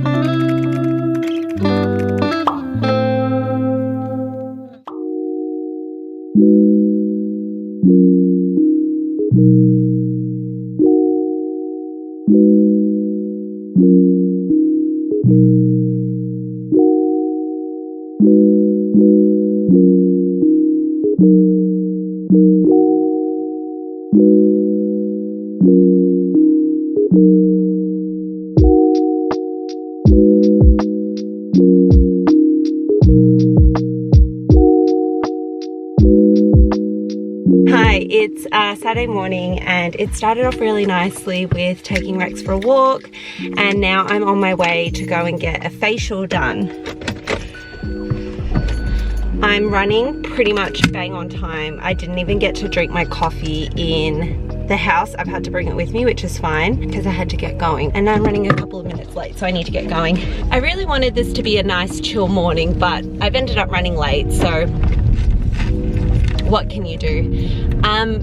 Hi, it's Saturday morning and it started off really nicely with taking Rex for a walk, and now I'm on my way to go and get a facial done. I'm running pretty much bang on time. I didn't even get to drink my coffee in the house. I've had to bring it with me, which is fine because I had to get going, and I'm running a couple of minutes late, so I need to get going. I really wanted this to be a nice chill morning, but I've ended up running late, so what can you do?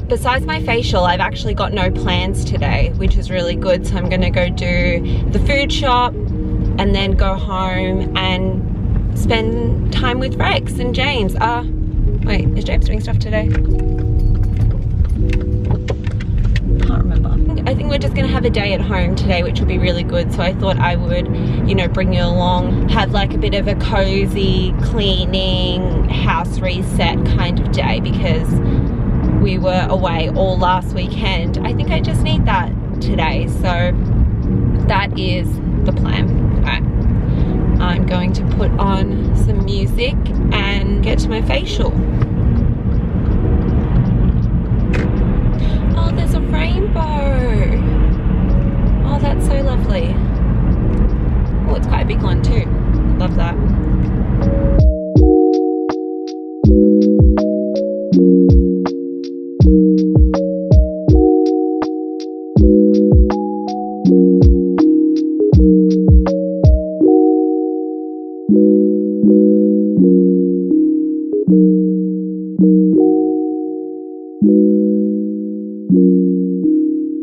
Besides my facial, I've actually got no plans today, which is really good. So I'm gonna go do the food shop and then go home and spend time with Rex and James. Wait, is James doing stuff today? Can't remember. I think we're just gonna have a day at home today, which will be really good. So I thought I would, you know, bring you along, have like a bit of a cozy cleaning, house reset kind of day, because we were away all last weekend. I think I just need that today. So that is the plan. All right, I'm going to put on some music and get to my facial. Oh, there's a rainbow. Oh, that's so lovely. Oh, it's quite a big one too. Love that.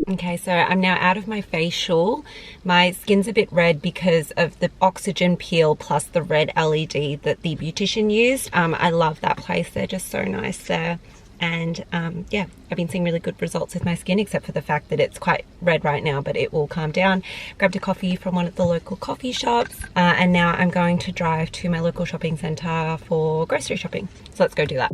Okay, so I'm now out of my facial. My skin's a bit red because of the oxygen peel plus the red LED that the beautician used. I love that place. They're just so nice there. And yeah, I've been seeing really good results with my skin, except for the fact that it's quite red right now, but it will calm down. Grabbed a coffee from one of the local coffee shops, and now I'm going to drive to my local shopping centre for grocery shopping. So let's go do that.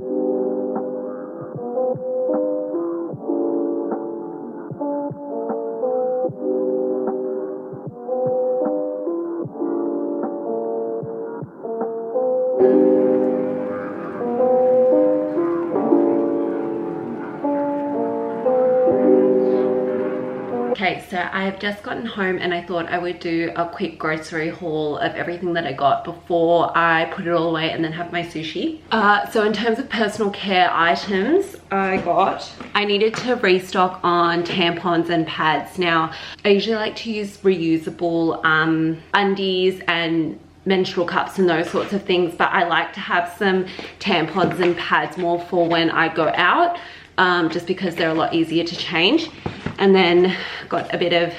Okay, so I have just gotten home and I thought I would do a quick grocery haul of everything that I got before I put it all away and then have my sushi. So in terms of personal care items, I needed to restock on tampons and pads. Now, I usually like to use reusable undies and menstrual cups and those sorts of things, but I like to have some tampons and pads more for when I go out, just because they're a lot easier to change. And then got a bit of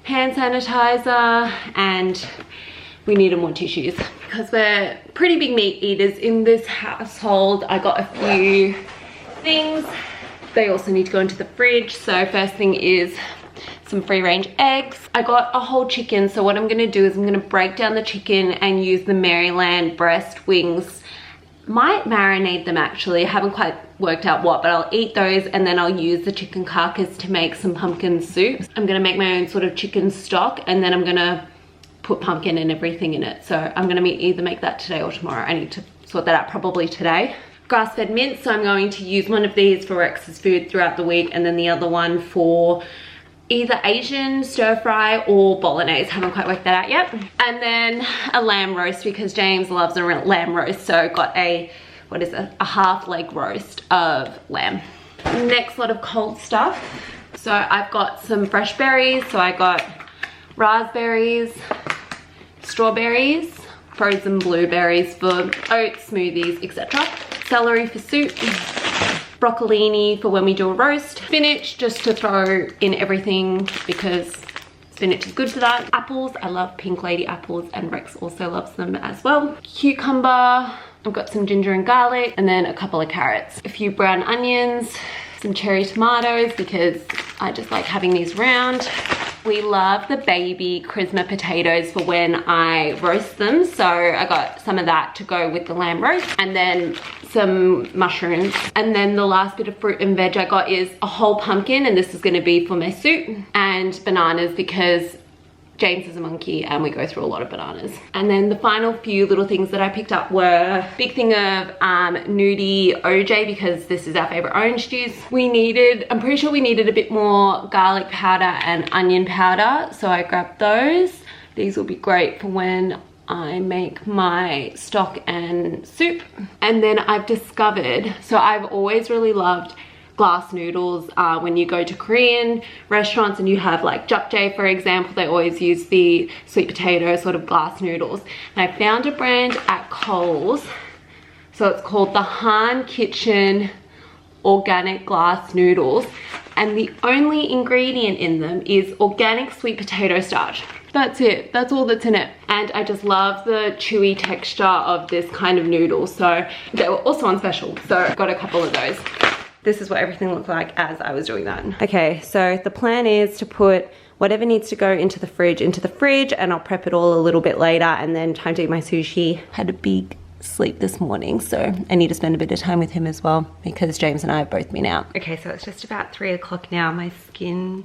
hand sanitizer, and we needed more tissues because we're pretty big meat eaters in this household. I got a few things. They also need to go into the fridge. So first thing is some free range eggs. I got a whole chicken, so what I'm gonna do is I'm gonna break down the chicken and use the Maryland breast wings. Might marinate them actually, I haven't quite worked out what, but I'll eat those and then I'll use the chicken carcass to make some pumpkin soup. I'm gonna make my own sort of chicken stock, and then I'm gonna put pumpkin and everything in it. So I'm gonna either make that today or tomorrow. I need to sort that out probably today. Grass-fed mince, so I'm going to use one of these for Rex's food throughout the week, and then the other one for either Asian stir fry or bolognese. Haven't quite worked that out yet. And then a lamb roast because James loves a lamb roast. So got a, what is it? A half leg roast of lamb. Next lot of cold stuff. So I've got some fresh berries. So I got raspberries, strawberries, frozen blueberries for oats, smoothies, etc. Celery for soup. Broccolini for when we do a roast, spinach just to throw in everything because Spinach is good for that. Apples, I love pink lady apples, and Rex also loves them as well. Cucumber, I've got some ginger and garlic, and then a couple of carrots. A few brown onions, some cherry tomatoes because I just like having these round. We love the baby Charisma potatoes for when I roast them. So I got some of that to go with the lamb roast, and then some mushrooms. And then the last bit of fruit and veg I got is a whole pumpkin, and this is gonna be for my soup, and bananas because James is a monkey and we go through a lot of bananas. And then the final few little things that I picked up were a big thing of nudie OJ because this is our favorite orange juice. I'm pretty sure we needed a bit more garlic powder and onion powder, so I grabbed those. These will be great for when I make my stock and soup. And then I've discovered, so I've always really loved glass noodles. When you go to Korean restaurants and you have like japchae, for example, they always use the sweet potato sort of glass noodles. And I found a brand at Coles, so it's called the Han Kitchen Organic Glass Noodles, and the only ingredient in them is organic sweet potato starch. That's it, that's all that's in it. And I just love the chewy texture of this kind of noodle, so they were also on special, so I got a couple of those. This is what everything looked like as I was doing that. Okay, so the plan is to put whatever needs to go into the fridge, and I'll prep it all a little bit later, and then time to eat my sushi. Had a big sleep this morning, so I need to spend a bit of time with him as well because James and I have both been out. Okay, so it's just about 3 o'clock now. My skin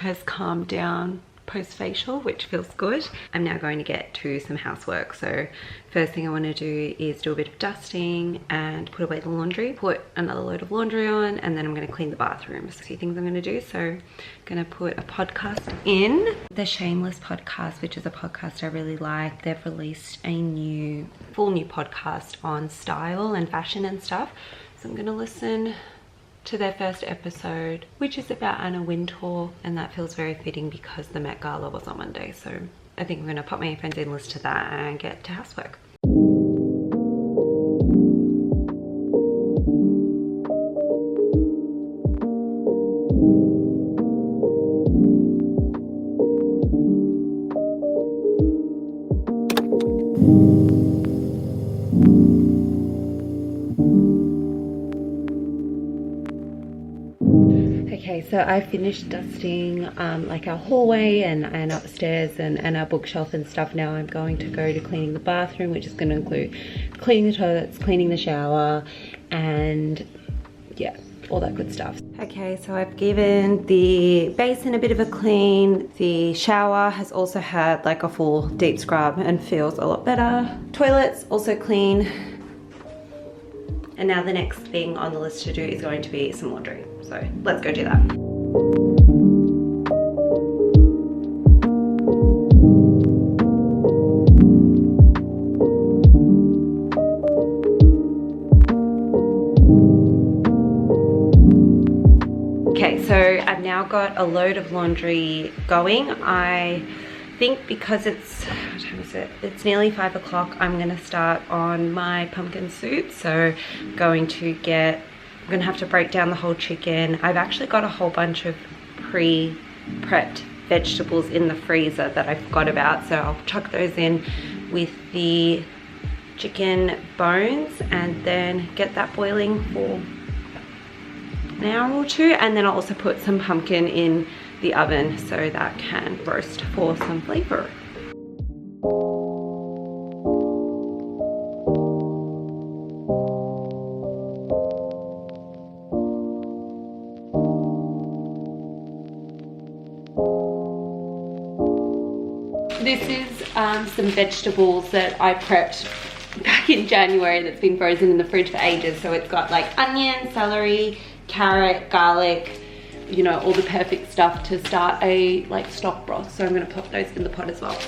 has calmed down post-facial, which feels good. I'm now going to get to some housework. So first thing I want to do is do a bit of dusting and put away the laundry, put another load of laundry on, and then I'm going to clean the bathroom. So a few things I'm going to do. So I'm going to put a podcast in, the Shameless podcast, which is a podcast I really like. They've released a full new podcast on style and fashion and stuff. So I'm going to listen to their first episode, which is about Anna Wintour, and that feels very fitting because the Met Gala was on Monday. So I think I'm gonna pop my earphones in, listen to that, and get to housework. Okay, so I finished dusting like our hallway and upstairs and our bookshelf and stuff. Now I'm going to go to cleaning the bathroom, which is going to include cleaning the toilets, cleaning the shower, and yeah, all that good stuff. Okay, so I've given the basin a bit of a clean. The shower has also had like a full deep scrub and feels a lot better. Toilets also clean. And now the next thing on the list to do is going to be some laundry. So let's go do that. Okay, so I've now got a load of laundry going. I think because it's, what time is it? It's nearly 5 o'clock. I'm gonna start on my pumpkin soup. So I'm gonna have to break down the whole chicken. I've actually got a whole bunch of pre-prepped vegetables in the freezer that I forgot about. So I'll chuck those in with the chicken bones and then get that boiling for an hour or two. And then I'll also put some pumpkin in the oven so that can roast for some flavor. This is some vegetables that I prepped back in January that's been frozen in the fridge for ages. So it's got like onion, celery, carrot, garlic, you know, all the perfect stuff to start a like stock broth. So I'm gonna pop those in the pot as well.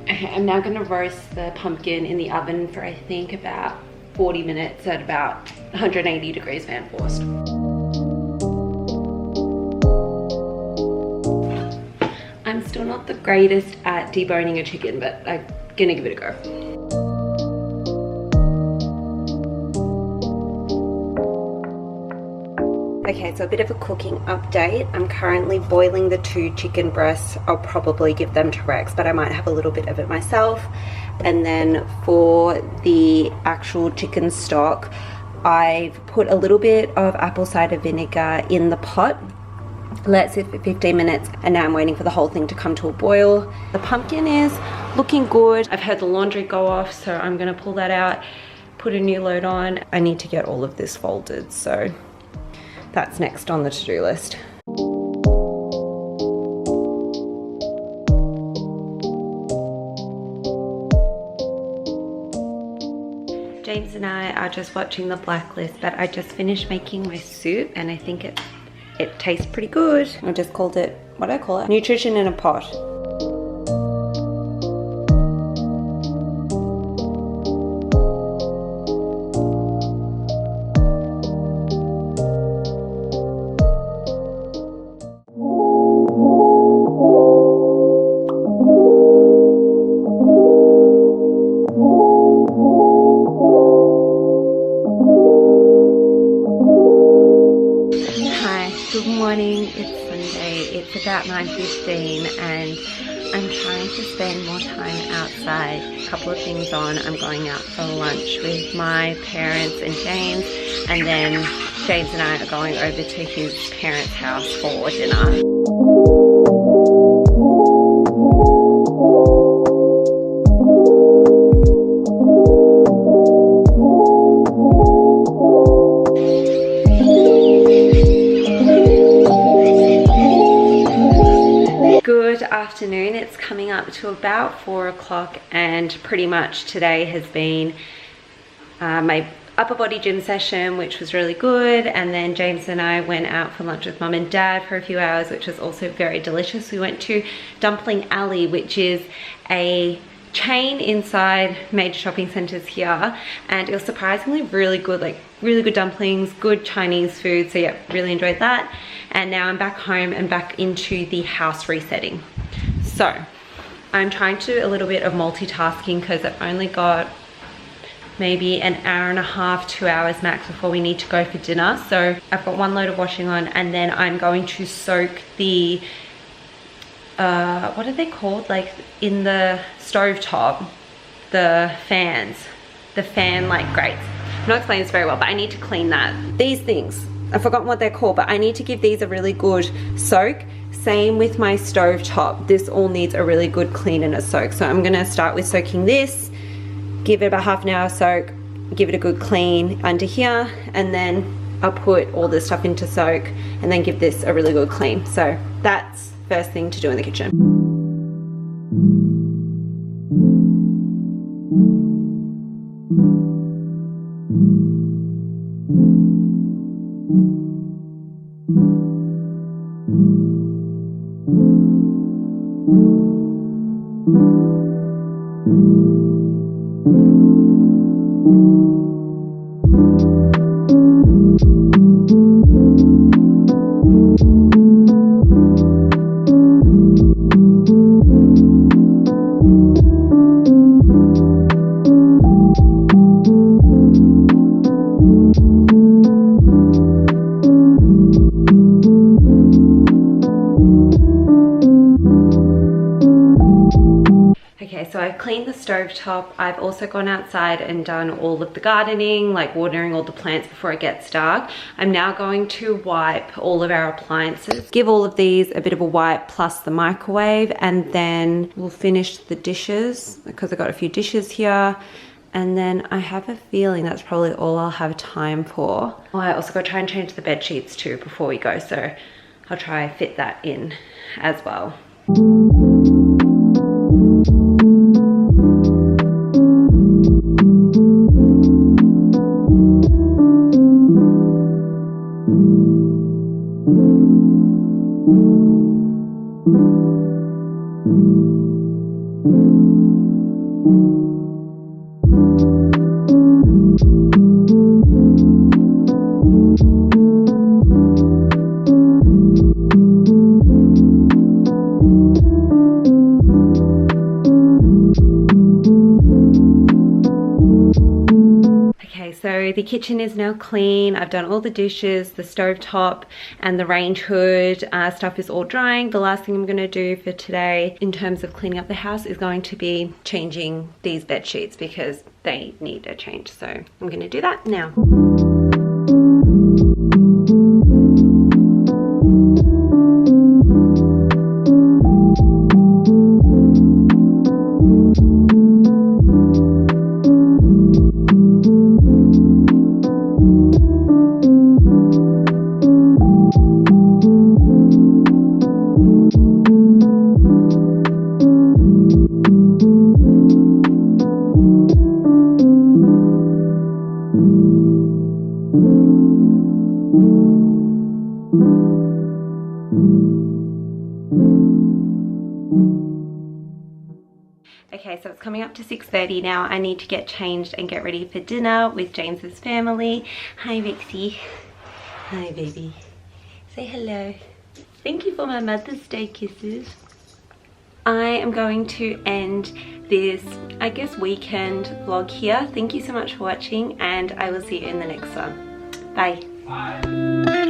Okay, I'm now gonna roast the pumpkin in the oven for I think about 40 minutes at about 180 degrees fan forced. I'm still not the greatest at deboning a chicken, but I'm gonna give it a go. Okay, so a bit of a cooking update. I'm currently boiling the 2 chicken breasts. I'll probably give them to Rex, but I might have a little bit of it myself. And then for the actual chicken stock, I've put a little bit of apple cider vinegar in the pot. Let it sit for 15 minutes, and now I'm waiting for the whole thing to come to a boil. The pumpkin is looking good. I've had the laundry go off, so I'm gonna pull that out, put a new load on. I need to get all of this folded, so that's next on the to-do list. James and I are just watching The Blacklist, but I just finished making my soup and I think it tastes pretty good. I just called it, what did I call it? Nutrition in a pot. Good morning, it's Sunday, it's about 9:15 and I'm trying to spend more time outside. A couple of things on. I'm going out for lunch with my parents and James, and then James and I are going over to his parents' house for dinner. Good afternoon, it's coming up to about 4 o'clock and pretty much today has been my upper body gym session, which was really good, and then James and I went out for lunch with mum and dad for a few hours, which was also very delicious. We went to Dumpling Alley, which is a chain inside major shopping centers here, and it was surprisingly really good, like really good dumplings, good Chinese food, so yeah, really enjoyed that. And now I'm back home and back into the house resetting. So I'm trying to do a little bit of multitasking because I've only got maybe an hour and a half, 2 hours max before we need to go for dinner. So I've got one load of washing on, and then I'm going to soak the what are they called, like in the stove top, the fan like grates. I'm not explaining this very well, but I need to clean that. These things, I've forgotten what they're called, but I need to give these a really good soak. Same with my stove top. This all needs a really good clean and a soak. So I'm gonna start with soaking this, give it about half an hour soak, give it a good clean under here, and then I'll put all this stuff into soak and then give this a really good clean. So that's first thing to do in the kitchen. So I've cleaned the stovetop. I've also gone outside and done all of the gardening, like watering all the plants before it gets dark. I'm now going to wipe all of our appliances. Give all of these a bit of a wipe plus the microwave, and then we'll finish the dishes because I've got a few dishes here. And then I have a feeling that's probably all I'll have time for. Oh, I also got to try and change the bed sheets too before we go, so I'll try and fit that in as well. So the kitchen is now clean. I've done all the dishes, the stove top and the range hood stuff is all drying. The last thing I'm going to do for today in terms of cleaning up the house is going to be changing these bed sheets because they need a change. So I'm going to do that now. Okay, so it's coming up to 6:30 now. I need to get changed and get ready for dinner with James's family. Hi, Vixie. Hi, baby. Say hello. Thank you for my Mother's Day kisses. I am going to end this, I guess, weekend vlog here. Thank you so much for watching and I will see you in the next one. Bye. Bye.